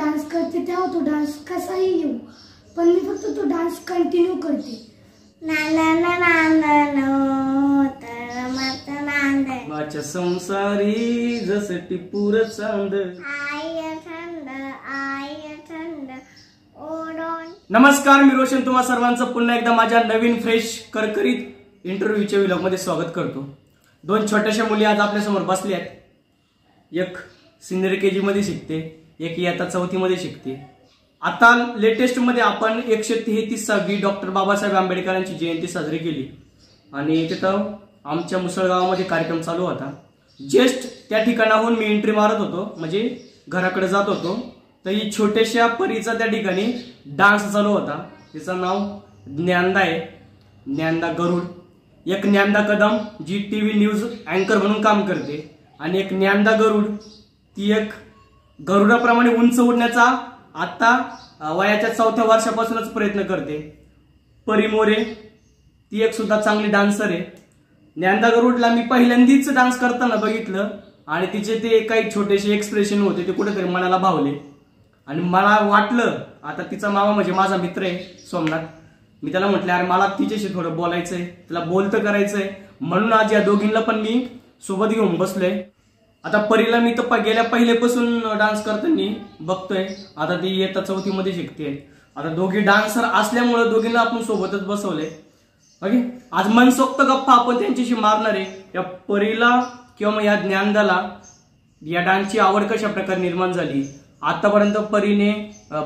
Dance करते तेव्हा तो डान्स कसाही येऊ, पण मी फक्त तो डान्स कंटिन्यू करते. माझ्या संसारी जसं टिपूर चांद. नमस्कार, मी रोशन तुम्हा सर्वांचं पुन्हा एकदा माझ्या नवीन फ्रेश करकरीत इंटरव्ह्यूच्या व्लॉग मध्ये स्वागत करतो. दोन छोट्याशा मुली आज आपल्या समोर बसल्या आहेत. एक सिनियर केजी मध्ये शिकते, एक इयत्ता 4थी मध्ये शिकते. आता लेटेस्ट मध्ये आपण 133वी डॉक्टर बाबासाहेब आंबेडकरांची जयंती साजरी केली आणि तिथं आमच्या मुसळगावामध्ये कार्यक्रम चालू होता. जस्ट त्या ठिकाणाहून मी एंट्री मारत होतो, म्हणजे घराकडे जात होतो, तर ही छोट्याशा परीचा त्या ठिकाणी डान्स चालू होता. तिचं नाव ज्ञानदा आहे, ज्ञानदा गरुड. एक ज्ञानदा कदम जी टीव्ही न्यूज अँकर म्हणून काम करते, आणि एक ज्ञानदा गरुड ती एक गरुडाप्रमाणे उंच उडण्याचा आता वयाच्या 4थ्या वर्षापासूनच प्रयत्न करते. परी मोरे ती एक सुद्धा चांगली डान्सर आहे. ज्ञानदा गरुडला मी पहिल्यांदाच डान्स करताना बघितलं आणि तिचे ते काही छोटेसे एक्सप्रेशन होते ते कुठेतरी मनाला भावले आणि मला वाटलं आता तिचा मामा म्हणजे माझा मित्र आहे सोमनाथ. मी त्याला म्हटलं अरे मला तिच्याशी थोडं बोलायचंय, तिला बोलतं करायचंय, म्हणून आज या दोघींना पण मी सोबत घेऊन बसलोय. आता परीला मी तर गेल्या पहिल्यापासून डान्स करताना बघतोय, आता ती इयत्ता 4थी मध्ये शिकते. आता दोघी डान्सर असल्यामुळे दोघींना आपण सोबतच बसवले. ओके, आज मनसोक्त गप्पा आपण त्यांच्याशी मारणार आहे. या परीला किंवा मग या ज्ञानदाला या डान्सची आवड कशा प्रकारे निर्माण झाली, आतापर्यंत परीने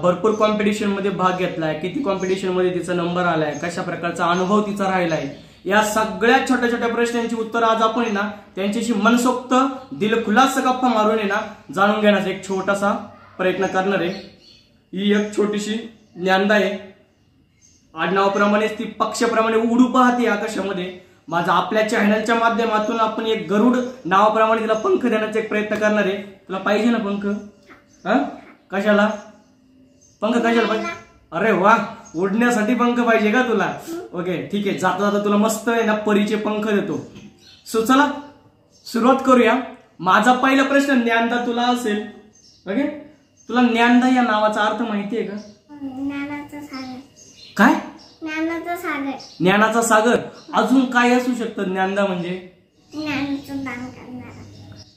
भरपूर कॉम्पिटिशन मध्ये भाग घेतलाय, किती कॉम्पिटिशन मध्ये तिचा नंबर आलाय, कशा प्रकारचा अनुभव तिचा राहिलाय, या सगळ्या छोट्या छोट्या प्रश्नांची उत्तर आज आपण आहे ना त्यांच्याशी मनसोक्त दिलखुलास गप्पा मारून आहे ना जाणून घेण्याचा एक छोटासा प्रयत्न करणार आहे. ही एक छोटीशी ज्ञानदा आहे. आडनावाप्रमाणेच ती पक्षाप्रमाणे उडू पाहते आकाशामध्ये. माझा आपल्या चॅनलच्या माध्यमातून आपण एक गरुड नावाप्रमाणे तिला पंख देण्याचा एक प्रयत्न करणार आहे. तुला पाहिजे ना पंख? कशाला पंख? कशाला पाहिजे? अरे वा, उडण्यासाठी पंख पाहिजे का तुला? ओके ठीक आहे, जाता जाता तुला मस्त आहे ना परीचे पंख देतो. सो चला सुरुवात करूया. माझा पहिला प्रश्न ज्ञानदा तुला असेल. ओके, तुला ज्ञानदा या नावाचा अर्थ माहिती आहे का? ज्ञानाचा सागर. काय? ज्ञानाचा सागर. ज्ञानाचा सागर. अजून काय असू शकतं ज्ञानदा म्हणजे? ज्ञानाचं दान करणारा.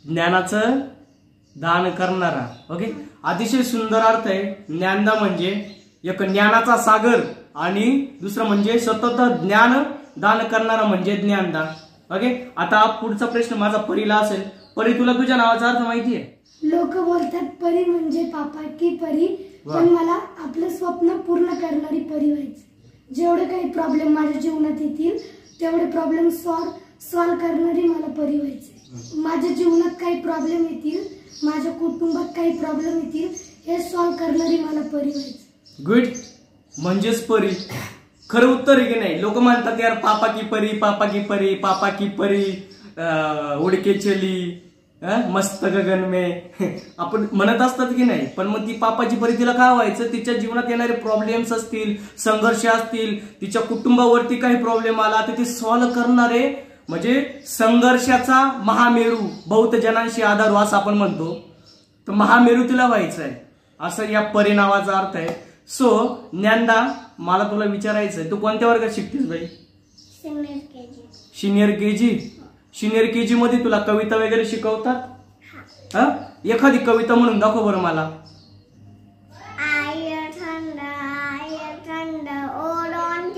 ज्ञानाचं दान करणारा. ओके, अतिशय सुंदर अर्थ आहे. ज्ञानदा म्हणजे एक ज्ञानाचा सागर आणि दुसरं म्हणजे सतत ज्ञान दान करणारा म्हणजे ज्ञानदा. ओके, आता पुढचा प्रश्न माझा परीला असेल. परी, तुला तुझ्या नावाचा अर्थ माहिती आहे? लोक बोलतात परी म्हणजे पापा की परी, पण मला आपलं स्वप्न पूर्ण करणारी परी व्हायचं. जेवढे काही प्रॉब्लेम माझ्या जीवनात येतील तेवढे प्रॉब्लेम सॉल्व्ह करणारी मला परी व्हायचे. माझ्या जीवनात काही प्रॉब्लेम येतील, माझ्या कुटुंबात काही प्रॉब्लेम येतील, हे सॉल्व्ह करणारी मला परी व्हायचं. गुड, म्हणजेच परी. खरं उत्तर आहे की नाही? लोक म्हणतात यार पापा की परी, पापा की परी, पापा की परी, उडके चली मस्त गगन में आपण म्हणत असतात की नाही, पण मग ती पापाची परी तिला काय व्हायचं? तिच्या जीवनात येणारे प्रॉब्लेम्स असतील, संघर्ष असतील, तिच्या कुटुंबावरती काही प्रॉब्लेम आला तर ते सॉल्व्ह करणारे म्हणजे संघर्षाचा महामेरू, बहुत जनांशी आधारू असं आपण म्हणतो. तर महामेरू तिला व्हायचं आहे, असं या परी नावाचा अर्थ आहे. सो ज्ञानदा, मला तुला विचारायचंय, तू कोणत्या वर्गात शिकतेस बाई? Senior KG. Senior KG. Senior KG मध्ये तुला कविता वगैरे शिकवतात? एखादी कविता म्हणून दाखव बरं मला. आय थंड ओ डोंट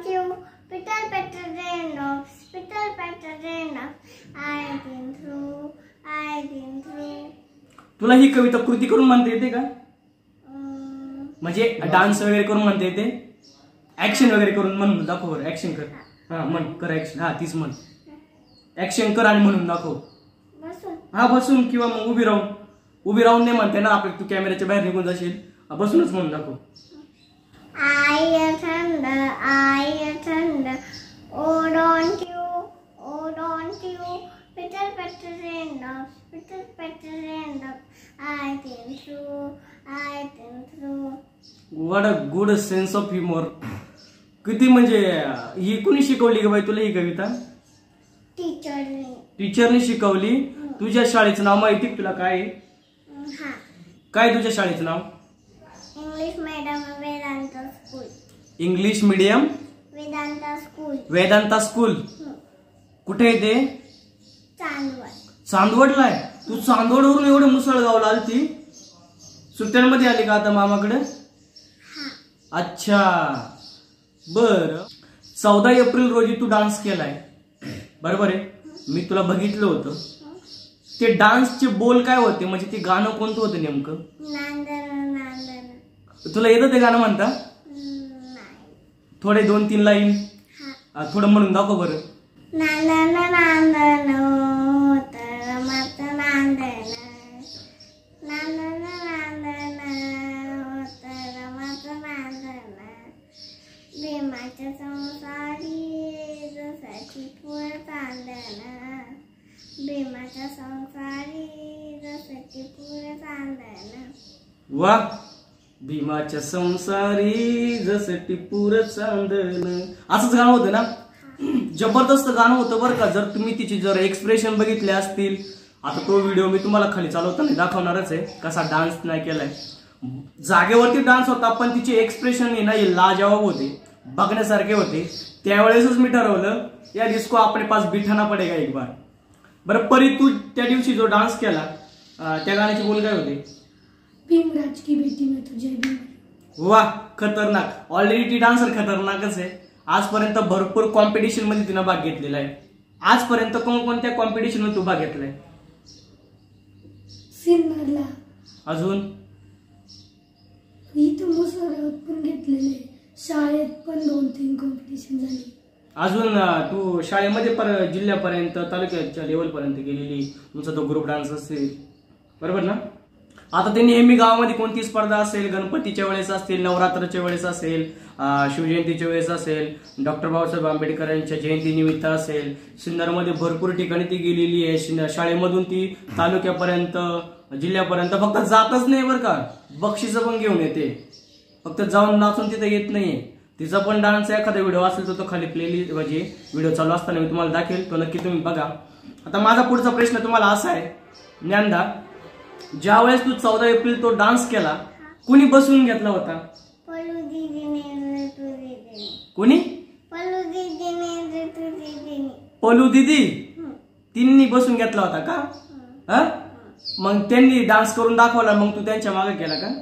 यू पिटर patter raindrops, pitter patter raindrops, I been through. तुला ही कविता कृती करून म्हणता येते का? म्हणजे डान्स वगैरे करून म्हणता येते? ऍक्शन वगैरे करून म्हणून दाखव बरं. ऍक्शन कर. हा म्हण, कर ऍक्शन. हा तीच म्हण. ऍक्शन कर आणि म्हणून दाखव. हा बसून किंवा मग उभी राहून. उभी राहून नाही म्हणते ना आपण, तू कॅमेऱ्याच्या बाहेर निघून जाशील. बसूनच म्हणून दाखव. आय थंड ओ डोंट यू पिटर patter raindrops, pitter patter raindrops, I been through. What a good sense of humour. किती म्हणजे ही कुणी शिकवली का बाई तुला ही कविता? टीचरने शिकवली. तुझ्या शाळेचं नाव माहिती तुला काय? काय तुझ्या शाळेचं नाव? English medium Vedanta school. English medium Vedanta school. Vedanta school. कुठे आहे ते? चांदवड. चांदवडला आहे. तू चांदवडवरून एवढे मुसळगावला आलती? सुट्ट्यांमध्ये आली का आता मामाकडे? अच्छा बर. 14 एप्रिल रोजी तू डान्स केलाय बरोबर आहे? मी तुला बघितलं होतं. ते डान्सचे बोल काय होते, म्हणजे ते गाणं कोणतं होतं नेमकं? नांदन नांदन. तुला येतं ते गाणं म्हणता? थोडे 2-3 लाईन थोडं म्हणून दाखव बरं. नांदन नांदन होतं रमत नांदन. नांदन नांदन होतं रमत नांदन. भीमाच्या संसारी जसाची फुल चांदन. भीमाच्या संसारी जसाची फुल चांदन. वा. भीमाच्या संसारी जसं टिपूर चांदन, असंच गाणं होतं ना? जबरदस्त गाणं होतं बरं का. जर तुम्ही तिची जर एक्सप्रेशन बघितले असतील, आता तो व्हिडिओ मी तुम्हाला खाली चालवताना दाखवणारच आहे कसा डान्स नाही केलाय. जागेवरती डान्स होता पण तिचे एक्सप्रेशन ना हे लाजवाब होते, बघण्यासारखे होते. त्यावेळेसच मी ठरवलं या डिस्को आपले पास बिठाना पडेगा एक बार. बरं परी, तू त्या दिवशी जो डान्स केला त्या गाण्याचे बोल काय होते? भीमराज की बेटी में तुझे भी. वाह, खतरनाक. ऑलरेडी ती डान्सर खतरनाकच आहे. आजपर्यंत भरपूर कॉम्पिटिशन मध्ये तिनं भाग घेतलेला आहे. आजपर्यंत कोणकोणत्या कॉम्पिटिशन मध्ये तू भाग घेतलाय? सिन्नरला. अजून? इथं मुसळगावात पण घेतलेले, शाळेत पण 2-3 कॉम्पिटिशन झाली. अजून तू शाळेमध्ये जिल्ह्यापर्यंत तालुक्याच्या लेवल पर्यंत गेलेली, तुमचा तो ग्रुप डान्स असेल बरोबर ना? आता ते नेहमी गावामध्ये कोणती स्पर्धा असेल, गणपतीच्या वेळेस असेल, नवरात्राच्या वेळेस असेल, शिवजयंतीच्या वेळेस असेल, डॉक्टर बाबासाहेब आंबेडकर यांच्या जयंतीनिमित्त असेल, सिन्नरमध्ये भरपूर ठिकाणी ती गेलेली आहे. शाळेमधून ती तालुक्यापर्यंत जिल्ह्यापर्यंत फक्त जातच नाही बरं का, बक्षिसं पण घेऊन येते. फक्त जाऊन नाचून तिथं येत नाहीये. तिचा पण डान्स एखादा व्हिडिओ असेल तर तो खाली प्लेलिस्ट म्हणजे व्हिडिओ चालू असताना मी तुम्हाला दाखवेल, तो नक्की तुम्ही बघा. आता माझा पुढचा प्रश्न तुम्हाला असा आहे, ज्ञानदा, ज्या वेळेस तू 14 एप्रिल तो डान्स केला, कोणी बसवून घेतला होता? पलू दीदीने ऋतू दीदीने. कोणी? पलू दीदीने ऋतू दीदीने. पलू दीदी तिन्ही बसून घेतला होता का? मग त्यांनी डान्स करून दाखवला, मग तू त्यांच्या मागे केला का?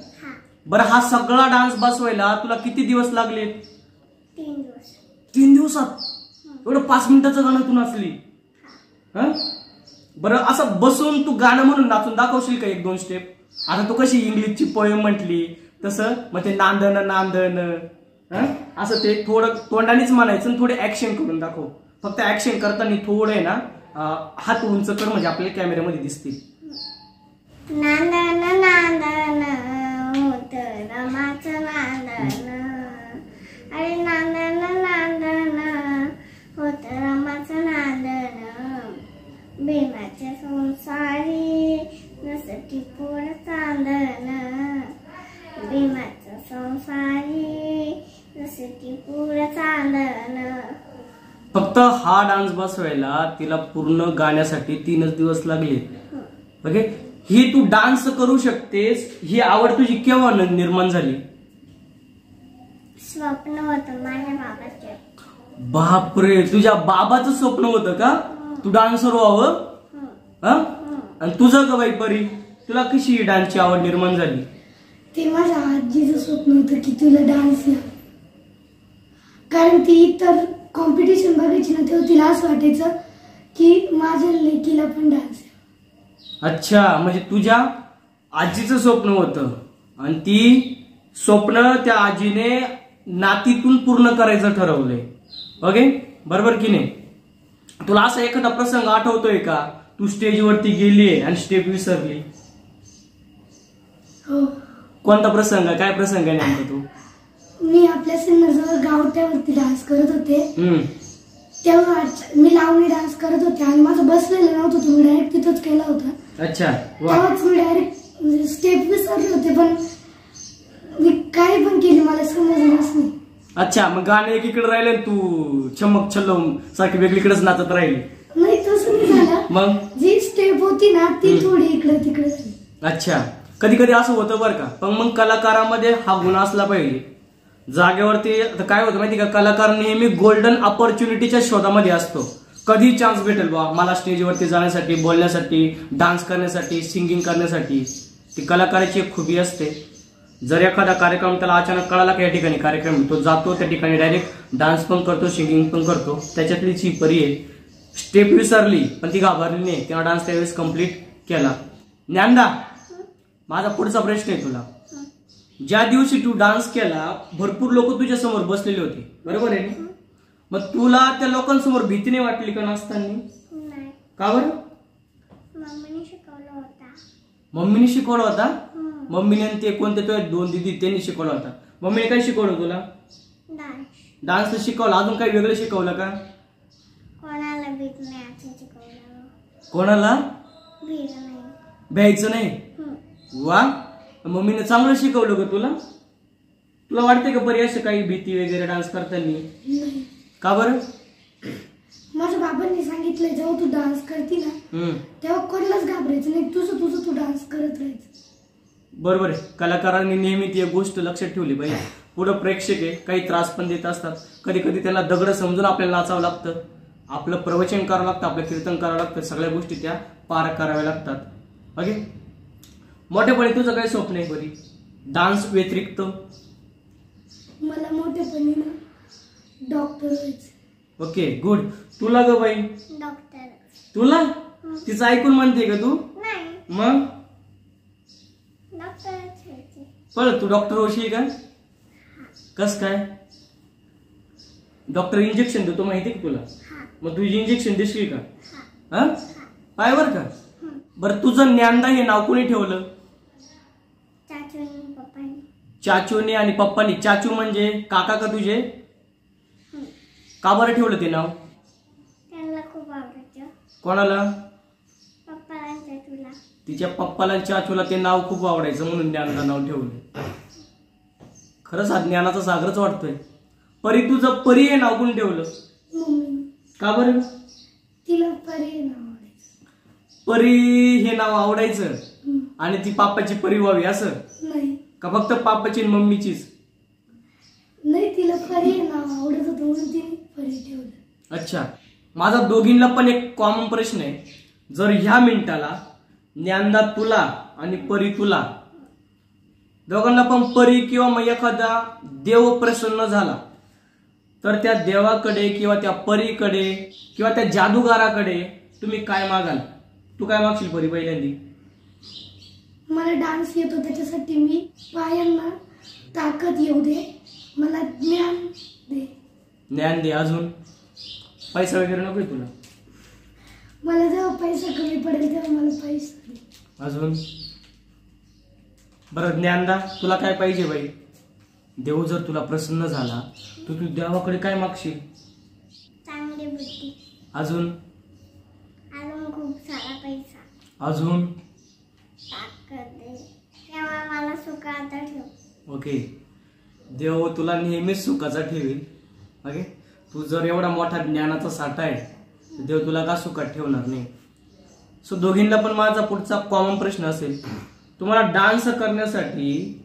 बरं, हा सगळा डान्स बसवायला तुला किती दिवस लागले? 3 दिवस. 3 दिवसात एवढं 5 मिनिटाचं गाणं तू नाचली? बरं, असं बसून तू गाणं म्हणून नाचून दाखवशील का 1-2 स्टेप? आता तू कशी इंग्लिशची पोएम म्हटली तसं, मग ते नांदन नांदन असं ते थोडं तोंडानेच म्हणायचं आणि थोडे ऍक्शन करून दाखव. फक्त ऍक्शन करताना थोडं आहे ना हात उंच कर, म्हणजे आपल्याला कॅमेऱ्यामध्ये दिसतील. नांदन नांदन होतं रमाचं नांदन. अरे नांदन नांदन होतं रमाचं नांदन. भीमाच्या संसारी जसं टिपूर चांदन. भीमाच्या संसारी जसं टिपूर चांदन. फक्त हा डान्स बसवायला तिला पूर्ण गाण्यासाठी 3 दिवस लागले. ओके, ही तू डान्स करू शकतेस, ही आवड तुझी केव्हा निर्माण झाली? स्वप्न होतं माझ्या बाबाचे. बापरे, तुझ्या बाबाचं स्वप्न होतं का तू डान्सर व्हावं? आणि तुझं का बाई परी, तुला कशी डान्सची आवड निर्माण झाली? ते माझ्या आजीचं स्वप्न होतं की तुला डान्स या, कारण ती इतर कॉम्पिटिशन बघायची ना तेव्हा तिला असं वाटायचं की माझ्या लेकीला पण डान्स. अच्छा, म्हणजे तुझ्या आजीचं स्वप्न होतं आणि ती स्वप्न त्या आजीने नातीतून पूर्ण करायचं ठरवलंय. ओके, बरोबर की नाही? तुला असा एखादा प्रसंग आठवतोय का, तू स्टेजवरती गेलीये आणि स्टेप विसरली? हो. कोणता प्रसंग, काय प्रसंग आहे नेमका तो? मी आपल्या सिन्नरजवळ गावठ्यावरती डान्स करत होते, तेव्हा मी लावणी डान्स करत होते आणि माझं बसलेलं नव्हतं, तुम्ही डायरेक्ट तिथंच केला होता. अच्छा, तेव्हाच मी डायरेक्ट स्टेप विसरले होते, पण मी काही पण केली मला समजलंच नाही. अच्छा, मग गाणे एकीकडे राहिले, तू चमक छल्लम सारखी वेगळीकडेच नाचत राहिली? नाही, तसं नाही झालं. मग जी स्टेप होती ना ती थोडी इकडे तिकडे झाली. अच्छा, कधी कधी असं होतं बरं का, पण मग कलाकारामध्ये हा गुण असला पाहिजे. जागेवरती आता काय होतं माहिती का, कलाकार नेहमी गोल्डन ऑपॉर्च्युनिटीच्या शोधामध्ये असतो. कधी चान्स भेटेल बा मला स्टेजवरती जाण्यासाठी, बोलण्यासाठी, डान्स करण्यासाठी, सिंगिंग करण्यासाठी. ती कलाकाराची एक खूबी असते. जर एखादा कार्यक्रम त्याला अचानक कळाला की या ठिकाणी कार्यक्रम, तो जातो त्या ठिकाणी डायरेक्ट डान्स पण करतो, सिंगिंग पण करतो. त्याच्यातलीच ही परी आहे. स्टेप विसरली पण ती घाबरली नाही, तेव्हा डान्स त्यावेळेस कम्प्लीट केला. ज्ञानदा, माझा पुढचा प्रश्न आहे तुला. ज्या दिवशी तू डान्स केला भरपूर लोक तुझ्या समोर बसलेले होते, बरोबर आहे ना? मग तुला त्या लोकांसमोर भीती नाही वाटली का नाचताना? नाही. का बरं? मम्मीने शिकवलं होता. मम्मीने शिकवला होता? मम्मीने ते कोणते तुझे 2 दीदी त्यांनी शिकवला होता. मम्मीने काय शिकवलं तुला? डान्स तर शिकवला, अजून काही वेगळं शिकवलं का? कोणाला भीत नाही असं शिकवलं. कोणाला भीत नाही. भ्यायचं नाही? वा, मम्मीने चांगलं शिकवलं का तुला? तुला वाटते का परी असं काही भीती वगैरे डान्स करताना? नाही. का बरं? माझ्या बाबांनी सांगितलं जेव्हा तू डान्स करती ना तेव्हा कोणालाच घाबरायचं नाही, तुझं तुझं तू डान्स करत राहायचं. बरोबर आहे. कलाकारांनी नेहमी ती एक गोष्ट लक्षात ठेवली पाहिजे. पुढे प्रेक्षक आहे, काही त्रास पण देत असतात. कधी कधी त्यांना दगड समजून आपल्याला नाचावं लागतं, आपलं प्रवचन करावं लागतं, आपलं कीर्तन करावं लागतं. सगळ्या गोष्टी त्या पार कराव्या लागतात. ओके, मोठेपणी तुझं काय स्वप्न आहे बरी डान्स व्यतिरिक्त? मला मोठेपणी ना डॉक्टर व्हायचं. Okay, good. तुला ग बाई? डॉक्टर. तुला तिचं ऐकून म्हणते का तू? नाही. मग डॉक्टरच व्हायचे. पण तू डॉक्टर होशील का? कस काय? डॉक्टर इंजेक्शन देतो माहिती का तुला? मग तू इंजेक्शन देशील का? हा, पायवर का? बरं, तुझं ज्ञानदा हे नाव कोणी ठेवलं? चाचूने पप्पाने. चाचूने आणि पप्पानी. चाचू म्हणजे काका का तुझे? का बरं ठेवलं ते नाव? त्यांना खूप आवडायचं. कोणाला? पप्पाला आणि चाचूला. तिच्या पप्पाला आणि चाचूला ते नाव खूप आवडायचं म्हणून ज्ञानदा नाव ठेवलं. खरंच हा ज्ञानाचा सागरच वाटतोय. परी, तुझं परी हे नाव कोणी ठेवलं? मम्मी. का बरं? तिला परी नाव आवडायचं. परी हे नाव आवडायचं आणि ती पापाची परी व्हावी असं? नाही. का फक्त पापाची आणि मम्मीचीच? नाही, तिला परी नाव आवडत होतं म्हणून तिने परी ठेवलं. अच्छा, माझा दोघींना पण एक कॉमन प्रश्न आहे. जर ह्या मिनिटाला ज्ञानदा तुला आणि परी तुला दोघांना पण परी किंवा मग एखादा देव प्रसन्न झाला तर त्या देवाकडे किंवा त्या परीकडे किंवा त्या जादूगाराकडे तुम्ही काय मागाल? तू काय मागशील परी पहिल्यांदी? मला डान्स येतो त्याच्यासाठी मी पायांना ताकद येऊ दे, मला ज्ञान दे. ज्ञान दे. अजून पैसा वगैरे नकोय तुला? मला जेव्हा पैसा कमी पडेल तेव्हा मला पैसा दे. अजून? बरं ज्ञानदा, तुला काय पाहिजे बाई? देव जर तुला प्रसन्न झाला तर तू देवाकडे काय मागशील? चांगली बुद्धी. अजून? अजून खूप सारा पैसा. अजून? ताकद दे. तेव्हा मला सुखाचा ठेव. ओके, देव तुला नेहमीच सुखाचा ठेवेल. ओके, तू जर एवढा मोठा ज्ञानाचा साठा आहे तर देव तुला का सुखात ठेवणार नाही? सो दोघींना पण माझा पुढचा कॉमन प्रश्न असेल, तुम्हाला डान्स करण्यासाठी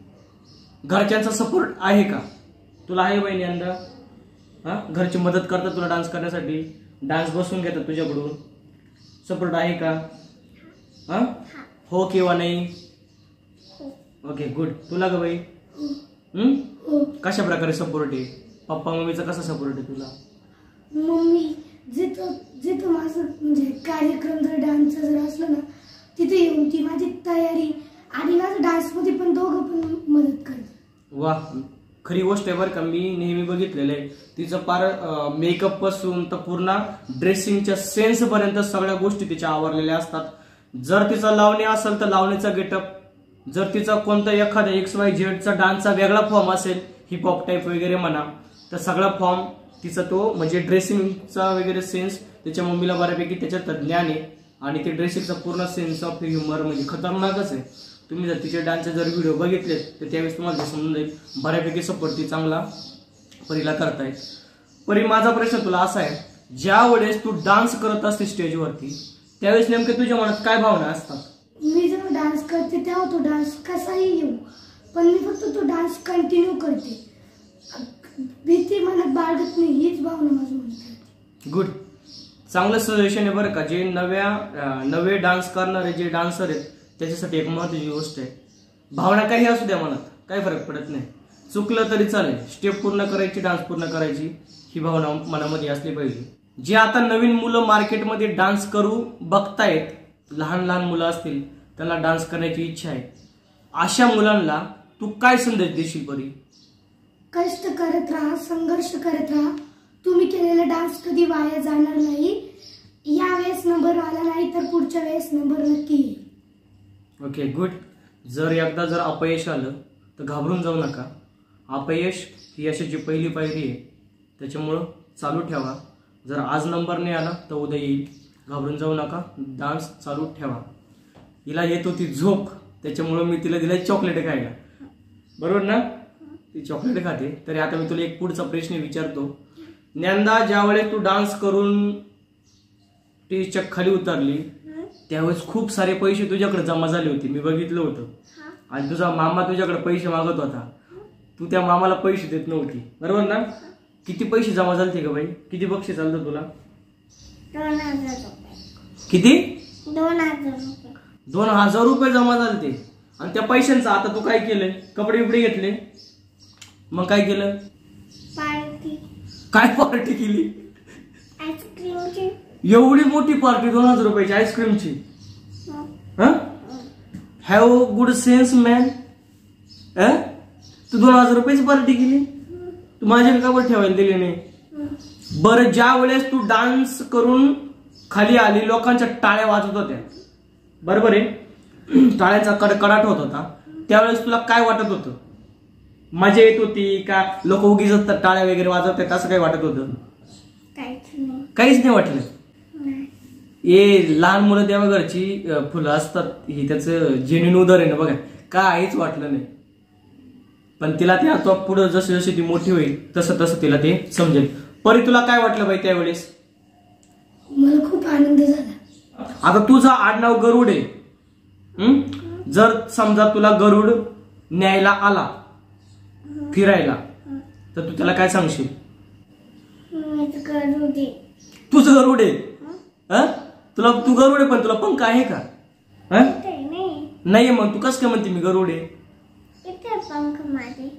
घरच्यांचा सपोर्ट आहे का? तुला आहे बहिणी अंदा? हा, घरची मदत करतात तुला डान्स करण्यासाठी? डान्स बसून घेतात तुझ्याकडून? सपोर्ट आहे का? हा, हो किंवा नाही? Okay, good. तुला ग बाई? कशा प्रकारे सपोर्ट आहे? पप्पा मम्मीचा कसा सपोर्ट आहे तुला? मम्मी जिथं माझं म्हणजे कार्यक्रम जर डान्सचा जर असला ना तिथे येऊन ती माझी तयारी आणि माझं डान्समध्ये पण दोघं पण मदत करतात. वा, खरी गोष्ट आहे बरं का. मी नेहमी बघितलेलं आहे तिचं पार मेकअप पासून तर पूर्ण ड्रेसिंगच्या सेन्स पर्यंत सगळ्या गोष्टी तिच्या आवरलेल्या असतात. जर तिचा लावणी असेल तर लावणीचा गेटअप, जर तिचा कोणता एखादा XYZ डान्सचा वेगळा फॉर्म असेल, हिपहॉप टाईप वगैरे म्हणा, तर सगळा फॉर्म तिचा तो म्हणजे ड्रेसिंगचा वगैरे सेन्स त्याच्या मम्मीला बऱ्यापैकी त्याच्यात ज्ञान आहे आणि ते ड्रेसिंगचा पूर्ण सेन्स ऑफ ह्युमर म्हणजे खतरनाकच आहे. तुम्ही जर तिचे डान्सचे जर व्हिडिओ बघितले तर त्यावेळेस तुम्हाला समजून जाईल बऱ्यापैकी सपोर्ट ती चांगला परीला करतायत. परी, माझा प्रश्न तुला असा आहे, ज्या वेळेस तू डान्स करत असते स्टेजवरती त्यावेळेस नेमके तुझ्या मनात काय भावना असतात? मी जेव्हा डान्स करते तेव्हा तो डान्स कसाही येऊ, पण मी फक्त तो डान्स कंटिन्यू करते, भीती मनात बाळगत नाही, हीच भावना माझी म्हणते. गुड, चांगलं सजेशन आहे बरं का. जे नवे डान्स करणारे जे डान्सर आहेत त्याच्यासाठी एक महत्त्वाची गोष्ट आहे, भावना काही असू द्या मनात, काही फरक पडत नाही, चुकलं तरी चालेल, स्टेप पूर्ण करायची, डान्स पूर्ण करायची, ही भावना मनामध्ये असली पाहिजे. जे आता नवीन मुलं मार्केटमध्ये डान्स करू बघतायत, लहान लहान मुलं असतील, त्यांना डान्स करण्याची इच्छा आहे, अशा मुलांना तू काय संदेश देशील परी? कष्ट करत राहा, संघर्ष करत राहा, तुम्ही केलेला डान्स कधी वाया जाणार नाही. या वेळेस नंबर आला नाही तर पुढच्या वेळेस नंबर नक्की येईल. Okay, good. जर अपयश आलं तर घाबरून जाऊ नका. अपयश ही यशाची पहिली पायरी आहे, त्याच्यामुळं चालू ठेवा. जर आज नंबर नाही आला तर उद्या येईल, घाबरून जाऊ नका, डान्स चालू ठेवा. हिला येत होती झोप, त्याच्यामुळं मी तिला दिला चॉकलेट खायला, बरोबर ना? ती चॉकलेट खाते. तरी आता मी तुला एक पुढचा प्रश्न विचारतो. ज्ञानदा, ज्यावेळेस तू डान्स करून स्टेजच्या खाली उतरली त्यावेळेस खूप सारे पैसे तुझ्याकडे जमा झाले होते, मी बघितलं होतं, आणि तुझा मामा तुझ्याकडे पैसे मागत होता, तू त्या मामाला पैसे देत नव्हती, बरोबर ना? किती पैसे जमा झालते का बाई? किती बक्षीस चालतं तुला? 2000 रुपये. किती? 2000 रुपये. 2000 रुपये जमा झालते. आणि त्या पैशांचं आता तू काय केलंय? कपडे बिपडे घेतले, मग काय केलं? पार्टी. काय पार्टी केली? आईस्क्रीमची. एवढी मोठी पार्टी 2000 रुपयाची आईस्क्रीमची? Have good sense man. तू 2000 रुपयाची पार्टी केली, तू माझ्या काबर ठेवायला दिली नाही? बरं, ज्या वेळेस तू डान्स करून खाली आली, लोकांच्या टाळ्या वाजत होत्या, बरोबर आहे, टाळ्यांचा कडकडाट होत होता, त्यावेळेस तुला काय वाटत होतं? मजा येत होती का लोक उगीच टाळ्या वगैरे वाजवतात असं काय वाटत होतं? काहीच नाही वाटलं. लहान मुलं तेव्हा घरची फुलं असतात, ही त्याचं जेन्युइन उदाहरण आहे बघा, काहीच वाटलं नाही. पण तिला ते आता पुढे जसे जसे ती मोठी होईल तसं तसं तिला ते समजेल. परी, तुला काय वाटलं बाई त्यावेळेस? मला खूप आनंद झाला. आता तुझं आडनाव गरुड आहे, जर समजा तुला गरुड न्यायला आला फिरायला तर तू त्याला काय सांगशील? तुझं गरुड आहे, तू गरुड आहे, पण तुला पंख आहे का? नाही, मग तू कस काय म्हणते मी गरुड आहे?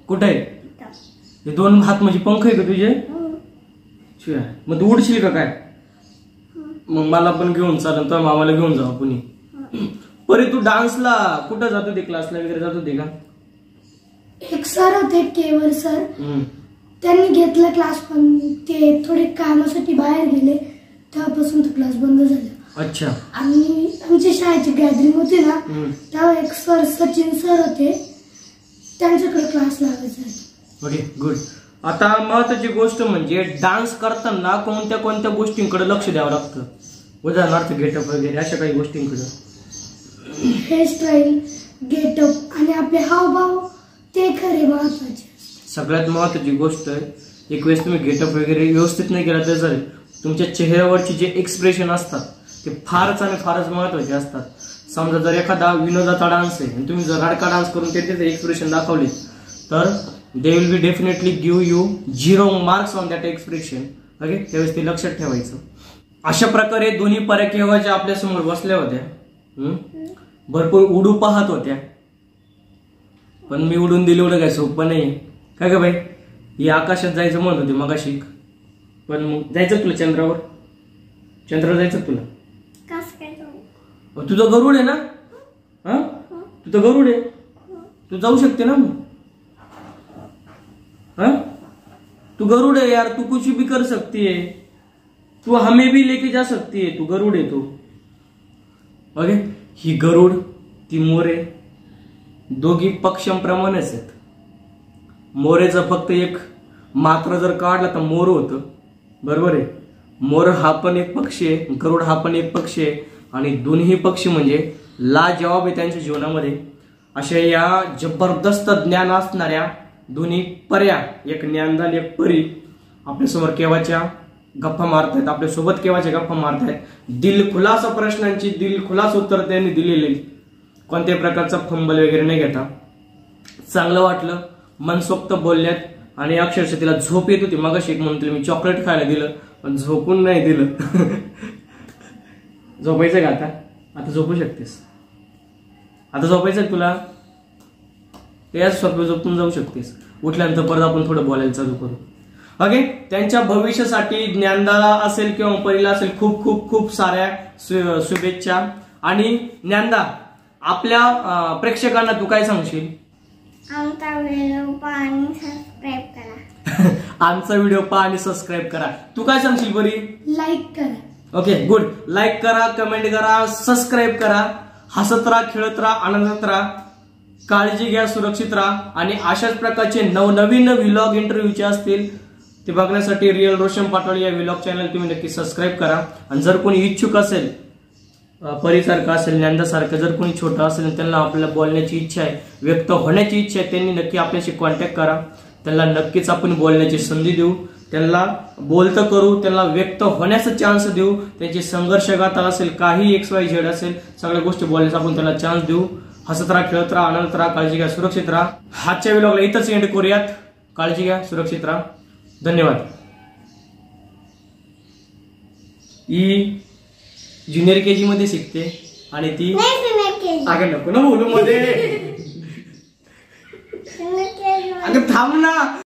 कुठे आहे? हे 2 हात म्हणजे पंख आहे का तुझे? मग तू उडशील का काय? मग मला पण घेऊन चालेल, तर मामाला घेऊन जाऊ पुणे. परी, तू डान्सला कुठं जात होते? क्लासला वगैरे जात होते का? एक सर होते, केवळ सर, त्यांनी घेतला क्लास, पण ते थोडे कामासाठी बाहेर गेले, तेव्हापासून तो क्लास बंद झाला. अच्छा. आणि आमच्या शाळेची गॅदरिंग होती ना, तेव्हा एक सर, सचिन सर होते, त्यांच्याकडे क्लास लावायचा. Okay, good. आता महत्वाची गोष्ट म्हणजे डान्स करताना कोणत्या कोणत्या गोष्टींकडे लक्ष द्यावं लागतं? उदाहरणार्थ गेटअप वगैरे अशा काही गोष्टींकडे. हेअरस्टाईल, गेटअप आणि आपले हावभाव, ते खरे महत्वाचे. सगळ्यात महत्वाची गोष्ट, एक वेळेस तुम्ही गेटअप वगैरे व्यवस्थित नाही केला तर चालेल, तुमच्या चेहऱ्यावरचे जे एक्सप्रेशन असतात ते फारच आणि फारच महत्वाचे असतात. समजा जर एखादा विनोदाचा डान्स आहे आणि तुम्ही जर रडका डान्स करून त्याचे एक्सप्रेशन दाखवले तर they will be definitely give you 0 marks on that expression. Okay, त्यावेळेस ते लक्षात ठेवायचं. अशा प्रकारे दोन्ही पऱ्या केव्हा ज्या आपल्या समोर बसल्या होत्या, भरपूर उडू पाहत होत्या, पण मी उडून दिलं एवढं काय सोपं नाही. काय का बाई, ही आकाशात जायचं म्हणत होते मगाशी, पण मग जायचं तुला चंद्रावर? चंद्रावर जायचं तुला? तुझं गरुड आहे ना? तुझं गरुड आहे, तू जाऊ शकते ना? मग तू गरुड है यार, तू कुछ भी कर सकती है, तू हमें भी लेके जा सकती है, तू गरुड है. तू ओके, ही गरुड ती मोरे दोघी पक्षांप्रमाणेच आहेत. मोरेचं फक्त एक मात्र जर काढला तर मोर होतं, बरोबर आहे. मोर हा पण एक पक्षी आहे, गरुड हा पण एक पक्षी आहे, आणि दोन्ही पक्षी म्हणजे लाजवाब आहे त्यांच्या जीवनामध्ये. अशा या जबरदस्त ज्ञान असणाऱ्या दोन्ही पर्या, एक ज्ञानदान एक परी, आपल्यासमोर केव्हाच्या गप्पा मारतायत, आपल्यासोबत केव्हाच्या गप्पा मारतायत. दिलखुलास प्रश्नांची दिलखुलास उत्तर त्यांनी दिलेली. कोणत्याही प्रकारचा फंबल वगैरे नाही घेता. चांगलं वाटलं, मनसोक्त बोलल्यात आणि अक्षरशः तिला झोप येत होती. मगाशी एक म्हणून तिला मी चॉकलेट खायला दिलं पण झोपून नाही दिलं. झोपायचं का आता? आता झोपू शकतेस. आता झोपायचं तुला? याच स्वप्न झोपून जाऊ शकतेस. उठल्यानंतर परत आपण थोडं बोलायला चालू करू. ओके. त्यांच्या भविष्यासाठी ज्ञानदाला असेल किंवा परीला असेल खूप खूप खूप साऱ्या शुभेच्छा. आणि ज्ञानदा, आपल्या प्रेक्षकांना तू काय सांगशील? आमचा व्हिडिओ पहा आणि सबस्क्राईब करा. आमचा व्हिडिओ पहा आणि सबस्क्राईब करा. तू काय सांगशील परी? लाईक करा. Okay, good. लाईक करा, कमेंट करा, सबस्क्राईब करा. हसत राहा, खेळत राहा, आनंदात राहा. काळजी घ्या, सुरक्षित राहा. आणि अशाच प्रकारचे नवनवीन व्लॉग इंटरव्ह्यूचे असतील ते बघण्यासाठी रिअल रोशन पाटोळे या व्लॉग चॅनल तुम्ही नक्की सबस्क्राईब करा. आणि जर कोणी इच्छुक असेल, परीसारखं असेल, ज्ञानदासारखं जर कोणी छोटं असेल, त्यांना आपल्याला बोलण्याची इच्छा आहे, व्यक्त होण्याची इच्छा आहे, त्यांनी नक्की आपल्याशी कॉन्टॅक्ट करा. त्यांना नक्कीच आपण बोलण्याची संधी देऊ, त्यांना बोलतं करू, त्यांना व्यक्त होण्याचा चान्स देऊ. त्यांची संघर्षगाथा असेल, काही XYZ असेल, सगळ्या गोष्टी बोलण्याचा आपण त्यांना चान्स देऊ. हसत राहा, खेळत राहा, आनंदात राहा. काळजी घ्या, सुरक्षित राहा. आजच्या व्लॉगला इथंच एंड करूयात. काळजी घ्या, सुरक्षित राहा. धन्यवाद. ही ज्युनियर KG मध्ये शिकते आणि ती अगं नको ना बोलू मध्ये. अगं थांब ना.